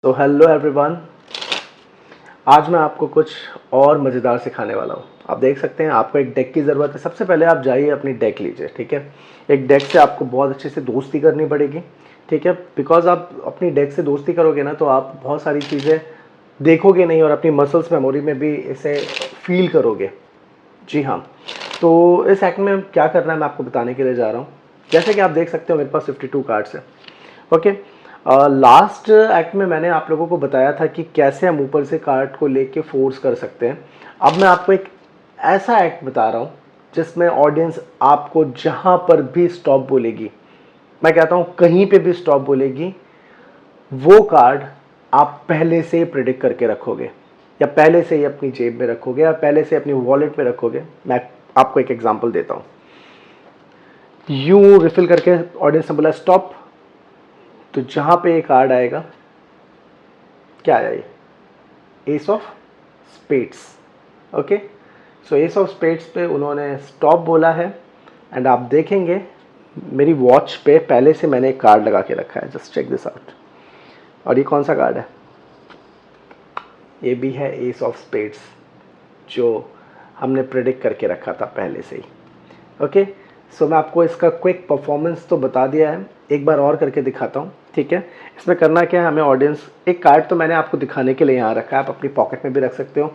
तो hello everyone, आज मैं आपको कुछ और मज़ेदार सिखाने वाला हूँ। आप देख सकते हैं आपको एक डेक की ज़रूरत है। सबसे पहले आप जाइए अपनी डेक लीजिए, ठीक है। एक डेक से आपको बहुत अच्छे से दोस्ती करनी पड़ेगी, ठीक है। बिकॉज आप अपनी डेक से दोस्ती करोगे ना तो आप बहुत सारी चीज़ें देखोगे नहीं और अपनी मसल्स मेमोरी में भी इसे फील करोगे। जी हाँ, तो इस एक्ट में क्या करना है मैं आपको बताने के लिए जा रहा हूँ। जैसे कि आप देख सकते हो मेरे पास 52 कार्ड्स है, ओके। लास्ट एक्ट में मैंने आप लोगों को बताया था कि कैसे हम ऊपर से कार्ड को लेके फोर्स कर सकते हैं। अब मैं आपको एक ऐसा एक्ट बता रहा हूँ जिसमें ऑडियंस आपको जहाँ पर भी स्टॉप बोलेगी, मैं कहता हूँ कहीं पे भी स्टॉप बोलेगी, वो कार्ड आप पहले से ही प्रिडिक्ट करके रखोगे या पहले से ही अपनी जेब में रखोगे या पहले से अपनी वॉलेट में रखोगे। मैं आपको एक एग्जांपल देता हूँ। यूं रिफिल करके ऑडियंस ने बोला स्टॉप, तो जहां पे ये कार्ड आएगा, क्या आया ये? S of spades, okay. So S of spades पे उन्होंने स्टॉप बोला है एंड आप देखेंगे मेरी वॉच पे पहले से मैंने एक कार्ड लगा के रखा है। Just check this out. और ये कौन सा कार्ड है? ये भी है एस ऑफ स्पेड्स, जो हमने प्रेडिक्ट करके रखा था पहले से ही, ओके। सो मैं आपको इसका क्विक परफॉर्मेंस तो बता दिया है, एक बार और करके दिखाता हूँ, ठीक है। इसमें करना क्या है, हमें ऑडियंस, एक कार्ड तो मैंने आपको दिखाने के लिए यहाँ रखा है, आप अपनी पॉकेट में भी रख सकते हो,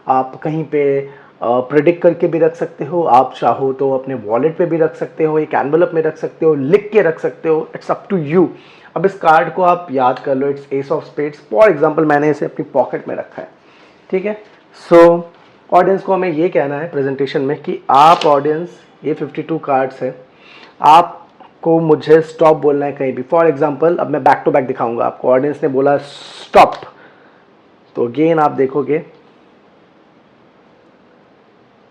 आप कहीं पे प्रेडिक्ट करके भी रख सकते हो, आप चाहो तो अपने वॉलेट पे भी रख सकते हो, एक एनवलप में रख सकते हो, लिख के रख सकते हो, इट्स अप टू यू। अब इस कार्ड को आप याद कर लो, it's ace of spades. For example मैंने इसे अपनी पॉकेट में रखा है, ठीक है। सो ऑडियंस को हमें ये कहना है प्रेजेंटेशन में कि आप ऑडियंस, ये 52 कार्ड्स है, आपको मुझे स्टॉप बोलना है कहीं भी। फॉर एग्जांपल अब मैं बैक टू बैक दिखाऊंगा आपको। ऑडियंस ने बोला स्टॉप, तो अगेन आप देखोगे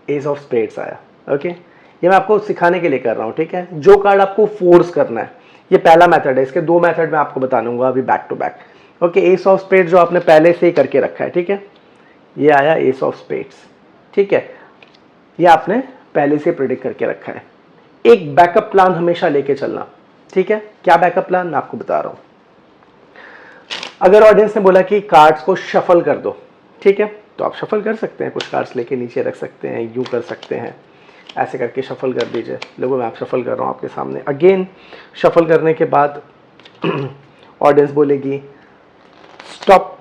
एस ऑफ स्पेड्स आया, ओके। ये मैं आपको सिखाने के लिए कर रहा हूँ, ठीक है। जो कार्ड आपको फोर्स करना है, ये पहला मेथड है, इसके दो मेथड मैं आपको बताऊंगा अभी back to back, okay. Ace of spades जो आपने पहले से ही करके रखा है, ठीक है, ये आया एस ऑफ स्पेड्स, ठीक है। ये आपने पहले से प्रेडिक्ट करके रखा है। एक बैकअप प्लान हमेशा लेके चलना, ठीक है। क्या बैकअप प्लान, मैं आपको बता रहा हूं। अगर ऑडियंस ने बोला कि कार्ड्स को शफल कर दो, ठीक है, तो आप शफल कर सकते हैं, कुछ कार्ड्स लेके नीचे रख सकते हैं, यूं कर सकते हैं, ऐसे करके शफल कर दीजिए। लोगों मैं आप शफल कर रहा हूं आपके सामने। अगेन शफल करने के बाद ऑडियंस बोलेगी स्टॉप,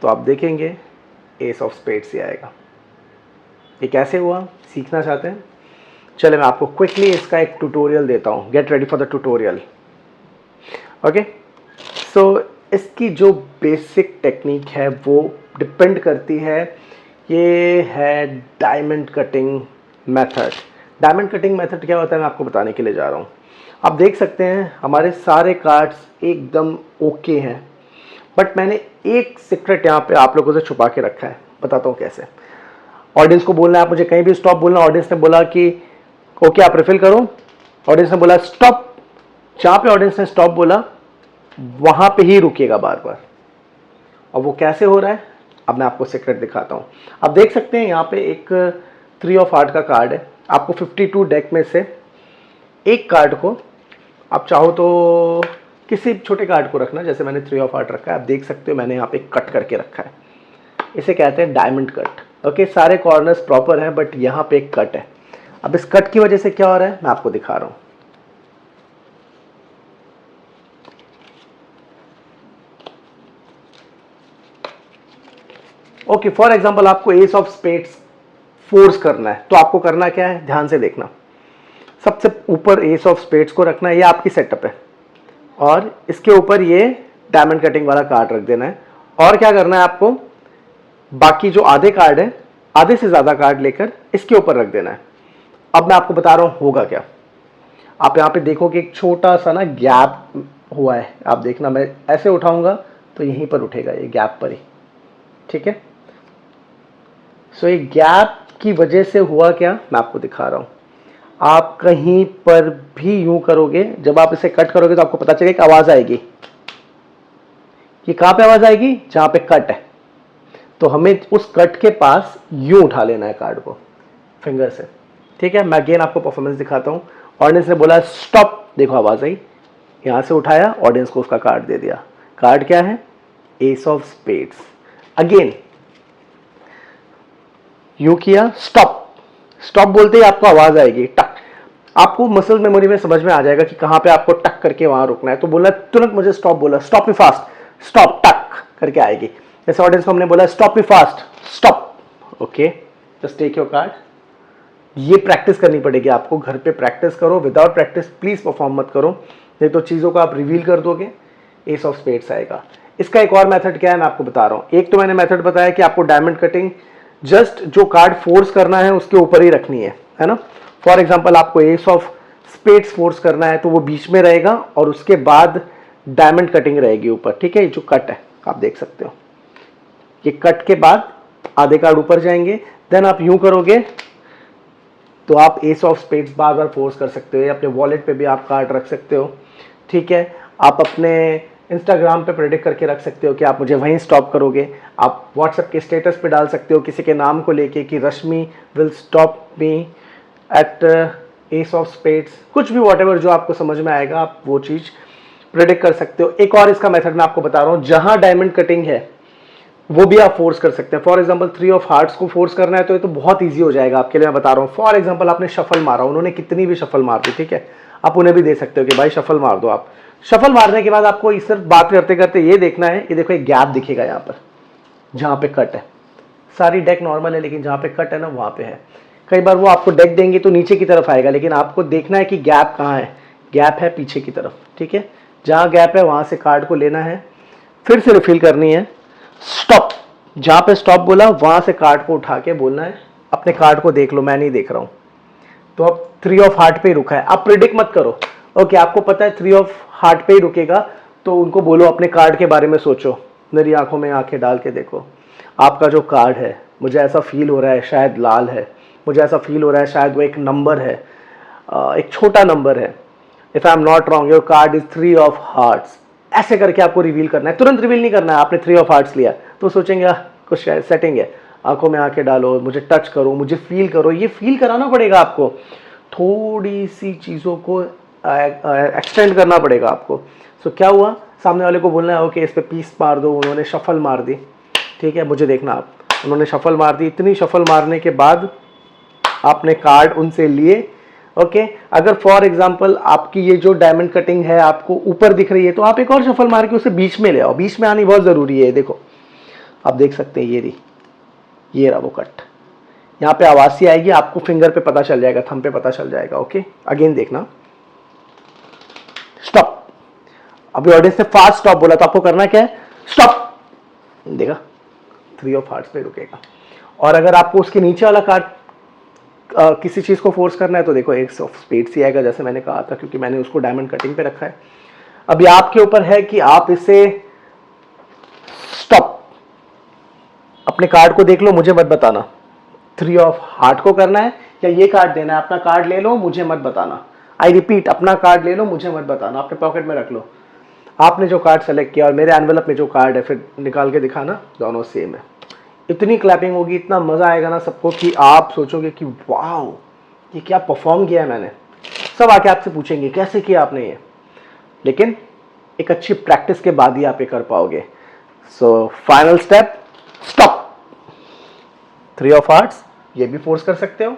तो आप देखेंगे एस ऑफ स्पेड्स ही आएगा। ये कैसे हुआ, सीखना चाहते हैं? चले मैं आपको क्विकली इसका एक ट्यूटोरियल देता हूँ। Get ready for the tutorial, okay. So इसकी जो बेसिक टेक्निक है वो डिपेंड करती है, ये है diamond cutting method. Diamond cutting method क्या होता है मैं आपको बताने के लिए जा रहा हूँ। आप देख सकते हैं हमारे सारे कार्ड्स एकदम ओके हैं, बट मैंने एक सीक्रेट यहाँ पे आप लोगों से छुपा के रखा है, बताता हूँ कैसे। ऑडियंस को बोलना है आप मुझे कहीं भी स्टॉप बोलना। ऑडियंस ने बोला कि ओके आप रिफिल करो, ऑडियंस ने बोला स्टॉप, जहां पे ऑडियंस ने स्टॉप बोला वहां पे ही रुकिएगा बार बार। और वो कैसे हो रहा है, अब मैं आपको सीक्रेट दिखाता हूं। आप देख सकते हैं यहाँ पे एक 3 ऑफ हार्ट का कार्ड है। आपको 52 डेक में से एक कार्ड को आप चाहो तो किसी छोटे कार्ड को रखना, जैसे मैंने 3 ऑफ हार्ट रखा है, आप देख सकते हो मैंने यहाँ पे कट करके रखा है, इसे कहते हैं डायमंड कट, ओके। सारे कॉर्नर्स प्रॉपर हैं बट यहाँ पे एक कट है। अब इस कट की वजह से क्या हो रहा है मैं आपको दिखा रहा हूं। ओके, फॉर एग्जांपल आपको एस ऑफ स्पेड्स फोर्स करना है, तो आपको करना क्या है, ध्यान से देखना। सबसे ऊपर एस ऑफ स्पेड्स को रखना है, ये आपकी सेटअप है, और इसके ऊपर ये डायमंड कटिंग वाला कार्ड रख देना है। और क्या करना है आपको, बाकी जो आधे कार्ड है, आधे से ज्यादा कार्ड लेकर इसके ऊपर रख देना है। अब मैं आपको बता रहा हूं होगा क्या। आप यहाँ पे देखोगे एक छोटा सा ना गैप हुआ है, आप देखना, मैं ऐसे उठाऊंगा तो यहीं पर उठेगा, ये गैप पर ही, ठीक है। सो ये गैप की वजह से हुआ क्या मैं आपको दिखा रहा हूं। आप कहीं पर भी यूं करोगे, जब आप इसे कट करोगे तो आपको पता चलेगा कि आवाज आएगी। ये कहां पे आवाज आएगी, जहां पे कट है। तो हमें उस कट के पास यूं उठा लेना है कार्ड को फिंगर से, ठीक है। मैं अगेन आपको परफॉर्मेंस दिखाता हूं। ऑडियंस ने बोला स्टॉप, देखो आवाज आई, यहां से उठाया, ऑडियंस को उसका कार्ड दे दिया। कार्ड क्या है, S of spades. Again you किया, स्टॉप। स्टॉप बोलते ही आपको आवाज आएगी टक, आपको मसल मेमोरी में समझ में आ जाएगा कि कहां पे आपको टक करके वहां रुकना है। तो बोला तुरंत मुझे स्टॉप बोला, स्टॉप मी फास्ट, स्टॉप टक करके आएगी। जैसे ऑडियंस को हमने बोला stop me fast, stop, okay just take your card. ये प्रैक्टिस करनी पड़ेगी आपको, घर पे प्रैक्टिस करो, विदाउट प्रैक्टिस प्लीज परफॉर्म मत करो, नहीं तो चीजों को आप रिवील कर दोगे, एस ऑफ स्पेड्स आएगा। इसका एक और मेथड क्या है मैं आपको बता रहा हूं। एक तो मैंने मेथड बताया कि आपको डायमंड कटिंग जस्ट जो कार्ड फोर्स करना है उसके ऊपर ही रखनी है ना। फॉर एग्जाम्पल आपको एस ऑफ स्पेड्स फोर्स करना है तो वो बीच में रहेगा और उसके बाद डायमंड कटिंग रहेगी ऊपर, ठीक है। ये जो कट है आप देख सकते हो, ये कट के बाद आधे कार्ड ऊपर जाएंगे, देन आप यूं करोगे तो आप S of spades bar bar force कर सकते हो। अपने वॉलेट पे भी आप कार्ड रख सकते हो, ठीक है। आप अपने इंस्टाग्राम पे प्रेडिक्ट करके रख सकते हो कि आप मुझे वहीं स्टॉप करोगे। आप व्हाट्सएप के स्टेटस पे डाल सकते हो किसी के नाम को लेके कि Rashmi will stop me at ace of spades, कुछ भी व्हाटएवर जो आपको समझ में आएगा आप वो चीज़ प्रेडिक्ट कर सकते हो। एक और इसका मेथड मैं आपको बता रहा हूँ, जहां डायमंड कटिंग है वो भी आप फोर्स कर सकते हैं। फॉर एग्जांपल 3 ऑफ हार्ट्स को फोर्स करना है तो ये तो बहुत इजी हो जाएगा आपके लिए, मैं बता रहा हूँ। फॉर एग्जांपल आपने शफल मारा, उन्होंने कितनी भी शफल मार दी, ठीक है, आप उन्हें भी दे सकते हो कि भाई शफल मार दो। आप शफल मारने के बाद आपको सिर्फ बात करते करते ये देखना है, ये देखो एक गैप दिखेगा यहाँ पर जहाँ पे कट है। सारी डेक नॉर्मल है लेकिन जहाँ पे कट है ना वहाँ पे है। कई बार वो आपको डेक देंगे तो नीचे की तरफ आएगा, लेकिन आपको देखना है कि गैप कहाँ है। गैप है पीछे की तरफ, ठीक है। जहाँ गैप है वहाँ से कार्ड को लेना है, फिर से रिफिल करनी है, स्टॉप। जहां पे स्टॉप बोला वहां से कार्ड को उठा के बोलना है अपने कार्ड को देख लो, मैं नहीं देख रहा हूं। तो अब 3 ऑफ हार्ट पे ही रुका है, आप प्रिडिक्ट मत करो। ओके आपको पता है 3 ऑफ हार्ट पे ही रुकेगा, तो उनको बोलो अपने कार्ड के बारे में सोचो, मेरी आंखों में आंखें डाल के देखो, आपका जो कार्ड है मुझे ऐसा फील हो रहा है शायद लाल है, मुझे ऐसा फील हो रहा है शायद वो एक नंबर है, एक छोटा नंबर है। If I am not wrong your card is 3 of hearts. ऐसे करके आपको रिवील करना है, तुरंत रिवील नहीं करना है। आपने 3 ऑफ हार्ट्स लिया तो सोचेंगे कुछ सेटिंग है, आंखों में आंखें डालो, मुझे टच करो, मुझे फील करो, ये फील कराना पड़ेगा आपको। थोड़ी सी चीज़ों को एक्सटेंड करना पड़ेगा आपको। सो क्या हुआ, सामने वाले को बोलना है ओके इस पे पीस मार दो, उन्होंने शफल मार दी, ठीक है, मुझे देखना आप, उन्होंने शफल मार दी। इतनी शफल मारने के बाद आपने कार्ड उनसे लिए, ओके अगर फॉर एग्जांपल आपकी ये जो डायमंड कटिंग है आपको ऊपर दिख रही है तो आप एक और शफल मार के उसे बीच में ले आओ। बीच में आनी बहुत ज़रूरी है। देखो आप देख सकते हैं ये रहा वो कट, यहाँ पे आवाज सी आएगी, आपको फिंगर पे पता चल जाएगा, थंब पे पता चल जाएगा। ओके अगेन देखना, स्टॉप। अभी ऑडियंस ने फास्ट स्टॉप बोला तो आपको करना क्या है, स्टॉप। देखा 3 ऑफ हार्ट्स पे रुकेगा। और अगर आपको उसके नीचे वाला कार्ड किसी चीज को फोर्स करना है तो देखो एस ऑफ स्पेड्स ही आएगा, जैसे मैंने कहा था, क्योंकि मैंने उसको डायमंड कटिंग पे रखा है। अभी आपके ऊपर है कि आप इसे स्टॉप, अपने कार्ड को देख लो, मुझे मत बताना 3 ऑफ हार्ट को करना है या ये कार्ड देना है। अपना कार्ड ले लो, मुझे मत बताना। आई रिपीट, अपना कार्ड ले लो, मुझे मत बताना, अपने पॉकेट में रख लो। आपने जो कार्ड सेलेक्ट किया और मेरे एनवेलप में जो कार्ड है फिर निकाल के दिखाना, दोनों सेम है। इतनी क्लैपिंग होगी, इतना मजा आएगा ना सबको कि आप सोचोगे कि वाओ ये क्या परफॉर्म किया है मैंने। सब आके आपसे पूछेंगे कैसे किया आपने ये, लेकिन एक अच्छी प्रैक्टिस के बाद ही आप ये कर पाओगे। So final step, stop. 3 of hearts ये भी फोर्स कर सकते हो,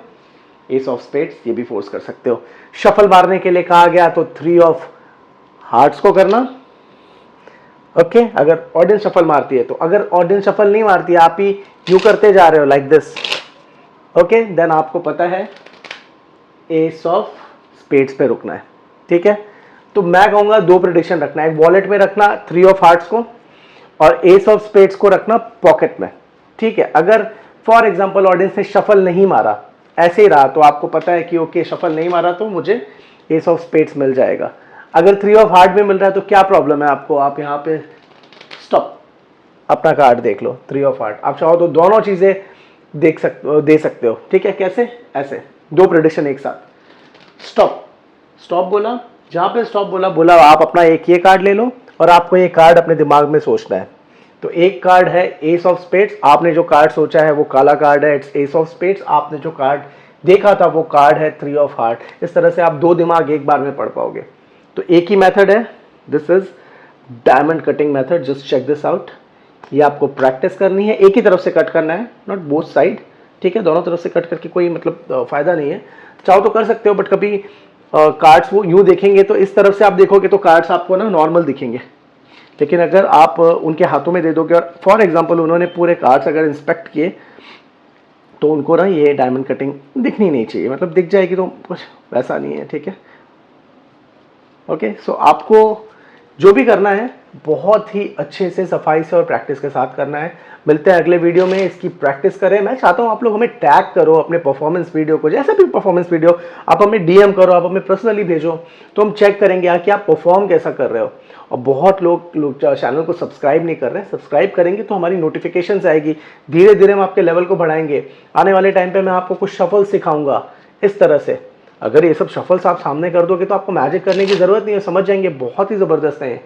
एस ऑफ स्पेड्स ये भी फोर्स कर सकते हो। शफल मारने के लिए कहा गया तो 3 ऑफ हार्ट्स को करना, ओके अगर ऑडियंस शफल मारती है तो। अगर ऑडियंस शफल नहीं मारती है, आप ही यूं करते जा रहे हो लाइक दिस, ओके देन आपको पता है एस ऑफ स्पेड्स पे रुकना है, ठीक है। तो मैं कहूंगा 2 प्रेडिक्शन रखना है, एक वॉलेट में रखना 3 ऑफ हार्ट्स को और एस ऑफ स्पेड्स को रखना पॉकेट में, ठीक है। अगर फॉर एग्जांपल ऑडियंस ने शफल नहीं मारा, ऐसे ही रहा, तो आपको पता है कि ओके शफल नहीं मारा तो मुझे एस ऑफ स्पेड्स मिल जाएगा। अगर 3 ऑफ हार्ट में मिल रहा है तो क्या प्रॉब्लम है आपको, आप यहाँ पे स्टॉप, अपना कार्ड देख लो 3 ऑफ हार्ट। आप चाहो तो दोनों चीजें दे सकते हो, ठीक है। कैसे, ऐसे 2 प्रेडिक्शन एक साथ। स्टॉप, स्टॉप बोला, जहां पे स्टॉप बोला आप अपना एक ये कार्ड ले लो और आपको ये कार्ड अपने दिमाग में सोचना है। तो एक कार्ड है एस ऑफ स्पेड्स, आपने जो कार्ड सोचा है वो काला कार्ड है, इट्स एस ऑफ स्पेड्स। आपने जो कार्ड देखा था वो कार्ड है 3 ऑफ हार्ट। इस तरह से आप 2 दिमाग एक बार में पढ़ पाओगे। तो एक ही मेथड है, this is diamond cutting method, just check this out. ये आपको प्रैक्टिस करनी है, एक ही तरफ से कट करना है, नॉट बोथ साइड, ठीक है। दोनों तरफ से कट करके कोई मतलब फ़ायदा नहीं है। चाहो तो कर सकते हो, बट कभी कार्ड्स वो यूँ देखेंगे तो इस तरफ से आप देखोगे तो कार्ड्स आपको ना नॉर्मल दिखेंगे, लेकिन अगर आप उनके हाथों में दे दोगे और फॉर एग्जांपल उन्होंने पूरे कार्ड्स अगर इंस्पेक्ट किए तो उनको ना ये डायमंड कटिंग दिखनी नहीं चाहिए, मतलब दिख जाएगी तो कुछ वैसा नहीं है, ठीक है। ओके, सो आपको जो भी करना है बहुत ही अच्छे से सफाई से और प्रैक्टिस के साथ करना है। मिलते हैं अगले वीडियो में, इसकी प्रैक्टिस करें। मैं चाहता हूं आप लोग हमें टैग करो अपने परफॉर्मेंस वीडियो को, जैसा भी परफॉर्मेंस वीडियो आप हमें डीएम करो, आप हमें पर्सनली भेजो, तो हम चेक करेंगे यार कि आप परफॉर्म कैसा कर रहे हो। और बहुत लोग चैनल को सब्सक्राइब नहीं कर रहे हैं, सब्सक्राइब करेंगे तो हमारी नोटिफिकेशंस आएगी, धीरे धीरे हम आपके लेवल को बढ़ाएंगे। आने वाले टाइम पे मैं आपको कुछ शफल सिखाऊंगा इस तरह से। अगर ये सब शफल्स आप सामने कर दोगे तो आपको मैजिक करने की ज़रूरत नहीं है, समझ जाएंगे, बहुत ही ज़बरदस्त है।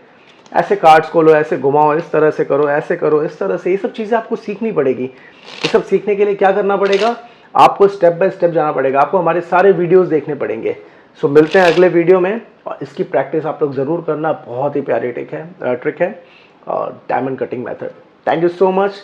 ऐसे कार्ड्स खोलो, ऐसे घुमाओ, इस तरह से करो, ऐसे करो, इस तरह से, ये सब चीज़ें आपको सीखनी पड़ेगी। ये सब सीखने के लिए क्या करना पड़ेगा, आपको स्टेप बाय स्टेप जाना पड़ेगा, आपको हमारे सारे वीडियोस देखने पड़ेंगे। सो मिलते हैं अगले वीडियो में, और इसकी प्रैक्टिस आप लोग ज़रूर करना, बहुत ही प्यारी ट्रिक है और diamond cutting method. Thank you so much.